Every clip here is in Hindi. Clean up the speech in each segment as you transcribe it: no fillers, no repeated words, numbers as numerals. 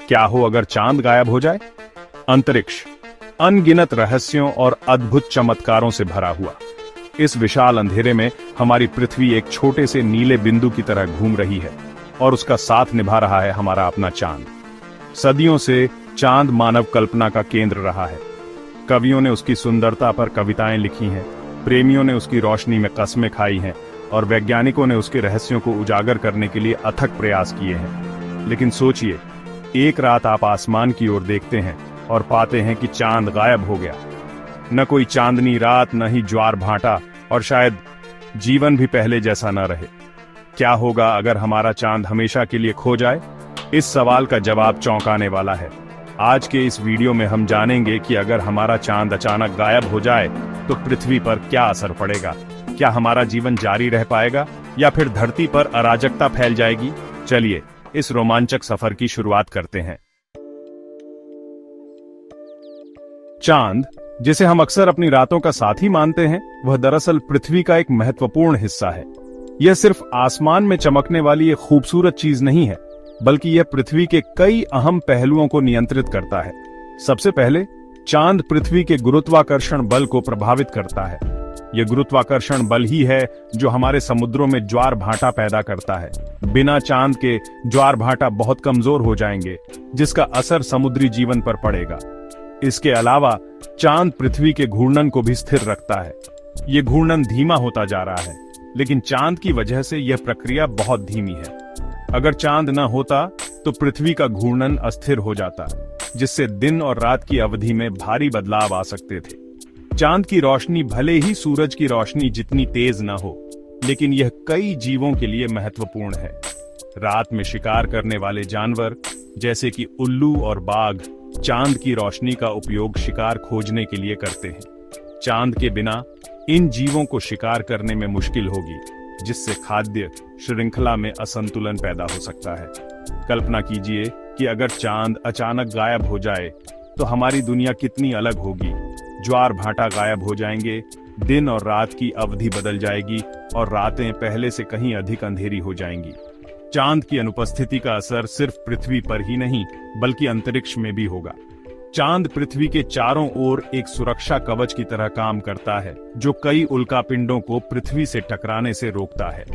क्या हो अगर चांद गायब हो जाए? अंतरिक्ष अनगिनत रहस्यों और अद्भुत चमत्कारों से भरा हुआ। इस विशाल अंधेरे में हमारी पृथ्वी एक छोटे से नीले बिंदु की तरह घूम रही है और उसका साथ निभा रहा है हमारा अपना चांद। सदियों से चांद मानव कल्पना का केंद्र रहा है। कवियों ने उसकी सुंदरता पर कविताएं लिखी हैं, प्रेमियों ने उसकी रोशनी में कस्में खाई हैं और वैज्ञानिकों ने उसके रहस्यों को उजागर करने के लिए अथक प्रयास किए हैं। लेकिन सोचिए, एक रात आप आसमान की ओर देखते हैं और पाते हैं कि चांद गायब हो गया। न कोई चांदनी रात, न ही ज्वार भाटा, और शायद जीवन भी पहले जैसा न रहे। क्या होगा अगर हमारा चांद हमेशा के लिए खो जाए? इस सवाल का जवाब चौंकाने वाला है। आज के इस वीडियो में हम जानेंगे कि अगर हमारा चांद अचानक गायब हो जाए तो पृथ्वी पर क्या असर पड़ेगा। क्या हमारा जीवन जारी रह पाएगा या फिर धरती पर अराजकता फैल जाएगी? चलिए इस रोमांचक सफर की शुरुआत करते हैं। चांद, जिसे हम अक्सर अपनी रातों का साथी मानते हैं, वह दरअसल पृथ्वी का एक महत्वपूर्ण हिस्सा है। यह सिर्फ आसमान में चमकने वाली एक खूबसूरत चीज नहीं है, बल्कि यह पृथ्वी के कई अहम पहलुओं को नियंत्रित करता है। सबसे पहले, चांद पृथ्वी के गुरुत्वाकर्षण बल को प्रभावित करता है। यह गुरुत्वाकर्षण बल ही है जो हमारे समुद्रों में ज्वार भाटा पैदा करता है। बिना चांद के ज्वार भाटा बहुत कमजोर हो जाएंगे, जिसका असर समुद्री जीवन पर पड़ेगा। इसके अलावा चांद पृथ्वी के घूर्णन को भी स्थिर रखता है। यह घूर्णन धीमा होता जा रहा है, लेकिन चांद की वजह से यह प्रक्रिया बहुत धीमी है। अगर चांद न होता तो पृथ्वी का घूर्णन अस्थिर हो जाता, जिससे दिन और रात की अवधि में भारी बदलाव आ सकते थे। चांद की रोशनी भले ही सूरज की रोशनी जितनी तेज न हो, लेकिन यह कई जीवों के लिए महत्वपूर्ण है। रात में शिकार करने वाले जानवर जैसे कि उल्लू और बाघ चांद की रोशनी का उपयोग शिकार खोजने के लिए करते हैं। चांद के बिना इन जीवों को शिकार करने में मुश्किल होगी, जिससे खाद्य श्रृंखला में असंतुलन पैदा हो सकता है। कल्पना कीजिए कि अगर चांद अचानक गायब हो जाए तो हमारी दुनिया कितनी अलग होगी। ज्वार भाटा गायब हो जाएंगे, दिन और रात की अवधि बदल जाएगी और रातें पहले से कहीं अधिक अंधेरी हो जाएंगी। चांद की अनुपस्थिति का असर सिर्फ पृथ्वी पर ही नहीं, बल्कि अंतरिक्ष में भी होगा। चांद पृथ्वी के चारों ओर एक सुरक्षा कवच की तरह काम करता है, जो कई उल्कापिंडों को पृथ्वी से टकराने से रोकता है।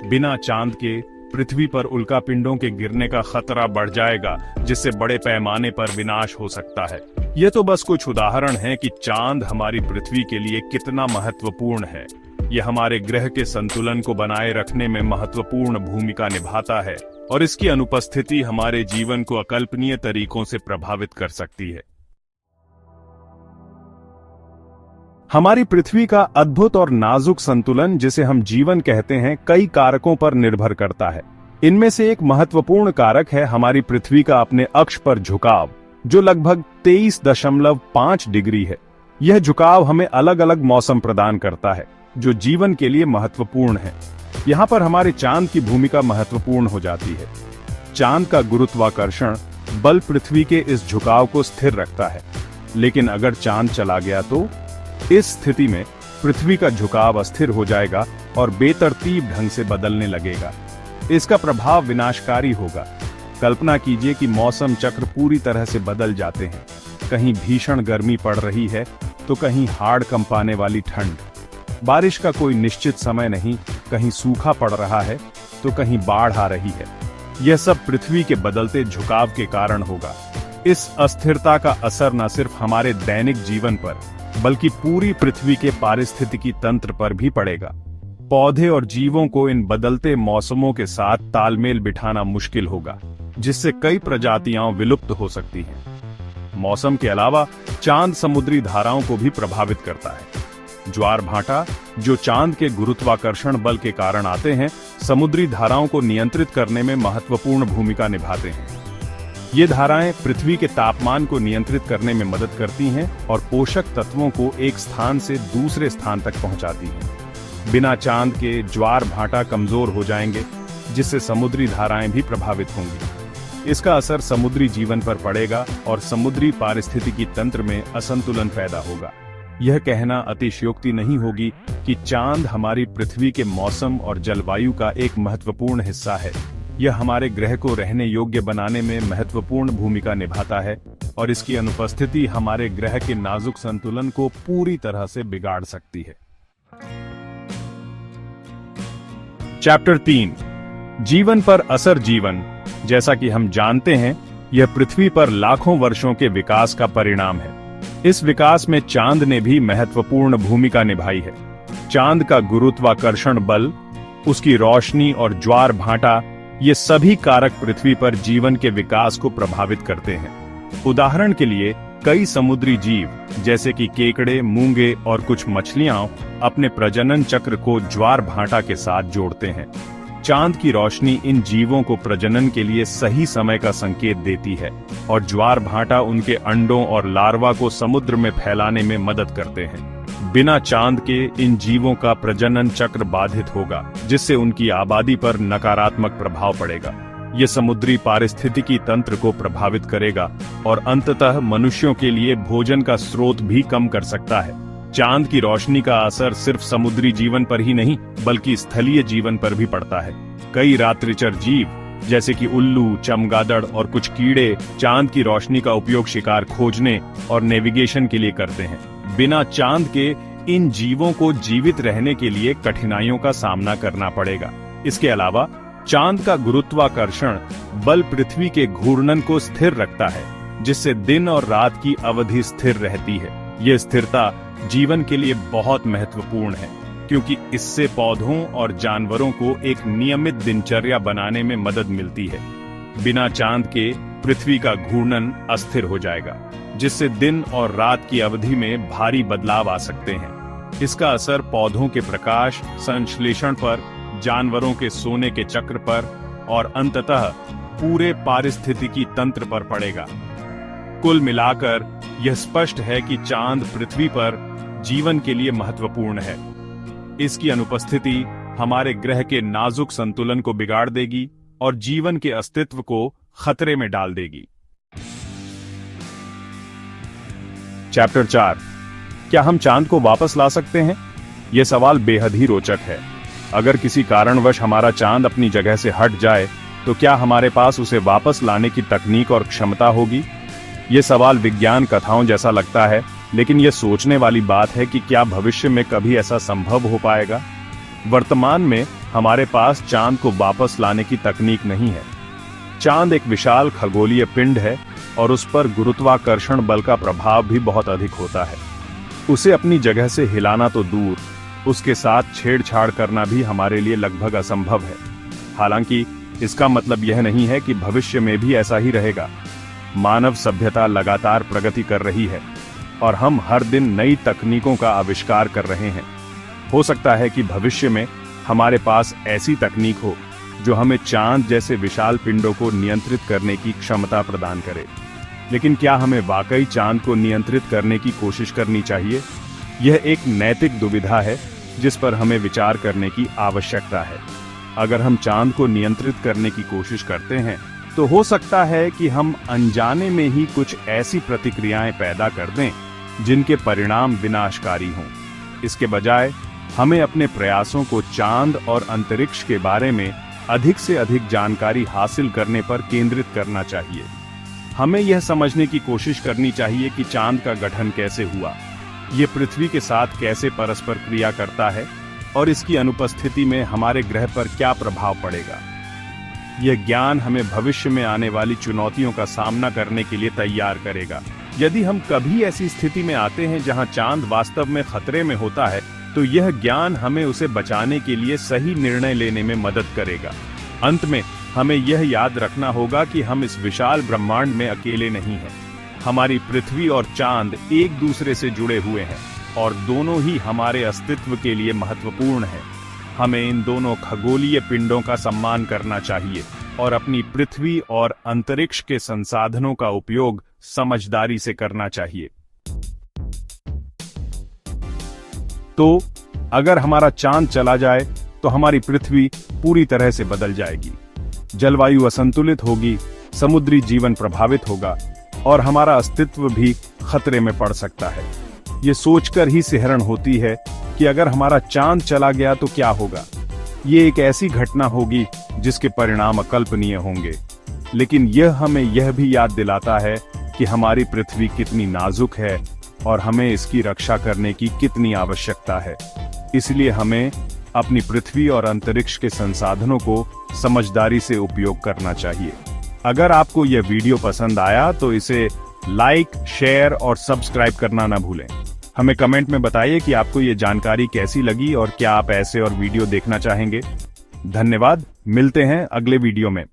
बिना चांद के पृथ्वी पर उल्कापिंडों के गिरने का खतरा बढ़ जाएगा, जिससे बड़े पैमाने पर विनाश हो सकता है। यह तो बस कुछ उदाहरण हैं कि चांद हमारी पृथ्वी के लिए कितना महत्वपूर्ण है। यह हमारे ग्रह के संतुलन को बनाए रखने में महत्वपूर्ण भूमिका निभाता है और इसकी अनुपस्थिति हमारे जीवन को अकल्पनीय तरीकों से प्रभावित कर सकती है। हमारी पृथ्वी का अद्भुत और नाजुक संतुलन, जिसे हम जीवन कहते हैं, कई कारकों पर निर्भर करता है। इनमें से एक महत्वपूर्ण कारक है हमारी पृथ्वी का अपने अक्ष पर झुकाव, जो लगभग 23.5 डिग्री है। यह झुकाव हमें अलग अलग मौसम प्रदान करता है, जो जीवन के लिए महत्वपूर्ण है। यहाँ पर हमारे चांद की भूमिका महत्वपूर्ण हो जाती है। चांद का गुरुत्वाकर्षण बल पृथ्वी के इस झुकाव को स्थिर रखता है, लेकिन अगर चांद चला गया तो इस स्थिति में पृथ्वी का झुकाव अस्थिर हो जाएगा और बेतरतीब ढंग से बदलने लगेगा। इसका प्रभाव विनाशकारी होगा। कल्पना कीजिए कि मौसम चक्र पूरी तरह से बदल जाते हैं। कहीं भीषण गर्मी पड़ रही है तो कहीं हाड़ कंपाने वाली ठंड। बारिश का कोई निश्चित समय नहीं, कहीं सूखा पड़ रहा है तो कहीं बाढ़ आ रही है। यह सब पृथ्वी के बदलते झुकाव के कारण होगा। इस अस्थिरता का असर न सिर्फ हमारे दैनिक जीवन पर, बल्कि पूरी पृथ्वी के पारिस्थितिकी तंत्र पर भी पड़ेगा। पौधे और जीवों को इन बदलते मौसमों के साथ तालमेल बिठाना मुश्किल होगा, जिससे कई प्रजातियां विलुप्त हो सकती हैं। मौसम के अलावा चांद समुद्री धाराओं को भी प्रभावित करता है। ज्वार भाटा, जो चांद के गुरुत्वाकर्षण बल के कारण आते हैं, समुद्री धाराओं को नियंत्रित करने में महत्वपूर्ण भूमिका निभाते हैं। ये धाराएं पृथ्वी के तापमान को नियंत्रित करने में मदद करती हैं और पोषक तत्वों को एक स्थान से दूसरे स्थान तक पहुंचाती हैं। बिना चांद के ज्वार भाटा कमजोर हो जाएंगे, जिससे समुद्री धाराएं भी प्रभावित होंगी। इसका असर समुद्री जीवन पर पड़ेगा और समुद्री पारिस्थितिकी तंत्र में असंतुलन पैदा होगा। यह कहना अतिशयोक्ति नहीं होगी कि चांद हमारी पृथ्वी के मौसम और जलवायु का एक महत्वपूर्ण हिस्सा है। यह हमारे ग्रह को रहने योग्य बनाने में महत्वपूर्ण भूमिका निभाता है और इसकी अनुपस्थिति हमारे ग्रह के नाजुक संतुलन को पूरी तरह से बिगाड़ सकती है। चैप्टर 3, जीवन पर असर। जीवन, जैसा कि हम जानते हैं, यह पृथ्वी पर लाखों वर्षों के विकास का परिणाम है। इस विकास में चांद ने भी महत्वपूर्ण भूमिका निभाई है। चांद का गुरुत्वाकर्षण बल, उसकी रोशनी और ज्वार भाटा, ये सभी कारक पृथ्वी पर जीवन के विकास को प्रभावित करते हैं। उदाहरण के लिए कई समुद्री जीव जैसे कि केकड़े, मूंगे और कुछ मछलियां अपने प्रजनन चक्र को ज्वार भाटा के साथ जोड़ते हैं। चांद की रोशनी इन जीवों को प्रजनन के लिए सही समय का संकेत देती है और ज्वार भाटा उनके अंडों और लार्वा को समुद्र में फैलाने में मदद करते हैं। बिना चांद के इन जीवों का प्रजनन चक्र बाधित होगा, जिससे उनकी आबादी पर नकारात्मक प्रभाव पड़ेगा। ये समुद्री पारिस्थितिकी तंत्र को प्रभावित करेगा और अंततः मनुष्यों के लिए भोजन का स्रोत भी कम कर सकता है। चांद की रोशनी का असर सिर्फ समुद्री जीवन पर ही नहीं, बल्कि स्थलीय जीवन पर भी पड़ता है। कई रात्रिचर जीव जैसे कि उल्लू, चमगादड़ और कुछ कीड़े चांद की रोशनी का उपयोग शिकार खोजने और नेविगेशन के लिए करते हैं। बिना चांद के इन जीवों को जीवित रहने के लिए कठिनाइयों का सामना करना पड़ेगा। इसके अलावा चांद का गुरुत्वाकर्षण बल पृथ्वी के घूर्णन को स्थिर रखता है, जिससे दिन और रात की अवधि स्थिर रहती है। यह स्थिरता जीवन के लिए बहुत महत्वपूर्ण है, क्योंकि इससे पौधों और जानवरों को एक नियमित दिनचर्या बनाने में मदद मिलती है। बिना चांद के पृथ्वी का घूर्णन अस्थिर हो जाएगा, जिससे दिन और रात की अवधि में भारी बदलाव आ सकते हैं। इसका असर पौधों के प्रकाश संश्लेषण पर, जानवरों के सोने के चक्र पर और अंततः पूरे पारिस्थितिकी तंत्र पर पड़ेगा। कुल मिलाकर यह स्पष्ट है कि चांद पृथ्वी पर जीवन के लिए महत्वपूर्ण है। इसकी अनुपस्थिति हमारे ग्रह के नाजुक संतुलन को बिगाड़ देगी और जीवन के अस्तित्व को खतरे में डाल देगी। चैप्टर 4, क्या हम चांद को वापस ला सकते हैं? यह सवाल बेहद ही रोचक है। अगर किसी कारणवश हमारा चांद अपनी जगह से हट जाए, तो क्या हमारे पास उसे वापस लाने की तकनीक और क्षमता होगी? ये सवाल विज्ञान कथाओं जैसा लगता है, लेकिन यह सोचने वाली बात है कि क्या भविष्य में कभी ऐसा संभव हो पाएगा? वर्तमान में हमारे पास चांद को वापस लाने की तकनीक नहीं है। चांद एक विशाल खगोलीय पिंड है और उस पर गुरुत्वाकर्षण बल का प्रभाव भी बहुत अधिक होता है। उसे अपनी जगह से हिलाना तो दूर, उसके साथ छेड़छाड़ करना भी हमारे लिए लगभग असंभव है। हालांकि इसका मतलब यह नहीं है कि भविष्य में भी ऐसा ही रहेगा। मानव सभ्यता लगातार प्रगति कर रही है और हम हर दिन नई तकनीकों का आविष्कार कर रहे हैं। हो सकता है कि भविष्य में हमारे पास ऐसी तकनीक हो जो हमें चांद जैसे विशाल पिंडों को नियंत्रित करने की क्षमता प्रदान करे। लेकिन क्या हमें वाकई चांद को नियंत्रित करने की कोशिश करनी चाहिए? यह एक नैतिक दुविधा है जिस पर हमें विचार करने की आवश्यकता है। अगर हम चांद को नियंत्रित करने की कोशिश करते हैं, तो हो सकता है कि हम अनजाने में ही कुछ ऐसी प्रतिक्रियाएं पैदा कर दें जिनके परिणाम विनाशकारी हों। इसके बजाय हमें अपने प्रयासों को चांद और अंतरिक्ष के बारे में अधिक से अधिक जानकारी हासिल करने पर केंद्रित करना चाहिए। हमें यह समझने की कोशिश करनी चाहिए कि चांद का गठन कैसे हुआ, ये पृथ्वी के साथ कैसे परस्पर क्रिया करता है और इसकी अनुपस्थिति में हमारे ग्रह पर क्या प्रभाव पड़ेगा। यह ज्ञान हमें भविष्य में आने वाली चुनौतियों का सामना करने के लिए तैयार करेगा। यदि हम कभी ऐसी स्थिति में आते हैं जहां चांद वास्तव में खतरे में होता है, तो यह ज्ञान हमें उसे बचाने के लिए सही निर्णय लेने में मदद करेगा। अंत में हमें यह याद रखना होगा कि हम इस विशाल ब्रह्मांड में अकेले नहीं हैं। हमारी पृथ्वी और चांद एक दूसरे से जुड़े हुए हैं और दोनों ही हमारे अस्तित्व के लिए महत्वपूर्ण हैं। हमें इन दोनों खगोलीय पिंडों का सम्मान करना चाहिए और अपनी पृथ्वी और अंतरिक्ष के संसाधनों का उपयोग समझदारी से करना चाहिए। तो अगर हमारा चांद चला जाए तो हमारी पृथ्वी पूरी तरह से बदल जाएगी। जलवायु असंतुलित होगी, समुद्री जीवन प्रभावित होगा और हमारा अस्तित्व भी खतरे में पड़ सकता है। ये सोचकर ही सिहरन होती है कि अगर हमारा चांद चला गया तो क्या होगा। ये एक ऐसी घटना होगी जिसके परिणाम अकल्पनीय होंगे, लेकिन यह हमें यह भी याद दिलाता है कि हमारी पृथ्वी कितनी नाजुक है और हमें इसकी रक्षा करने की कितनी आवश्यकता है। इसलिए हमें अपनी पृथ्वी और अंतरिक्ष के संसाधनों को समझदारी से उपयोग करना चाहिए। अगर आपको यह वीडियो पसंद आया तो इसे लाइक, शेयर और सब्सक्राइब करना ना भूलें। हमें कमेंट में बताइए कि आपको ये जानकारी कैसी लगी और क्या आप ऐसे और वीडियो देखना चाहेंगे। धन्यवाद, मिलते हैं अगले वीडियो में।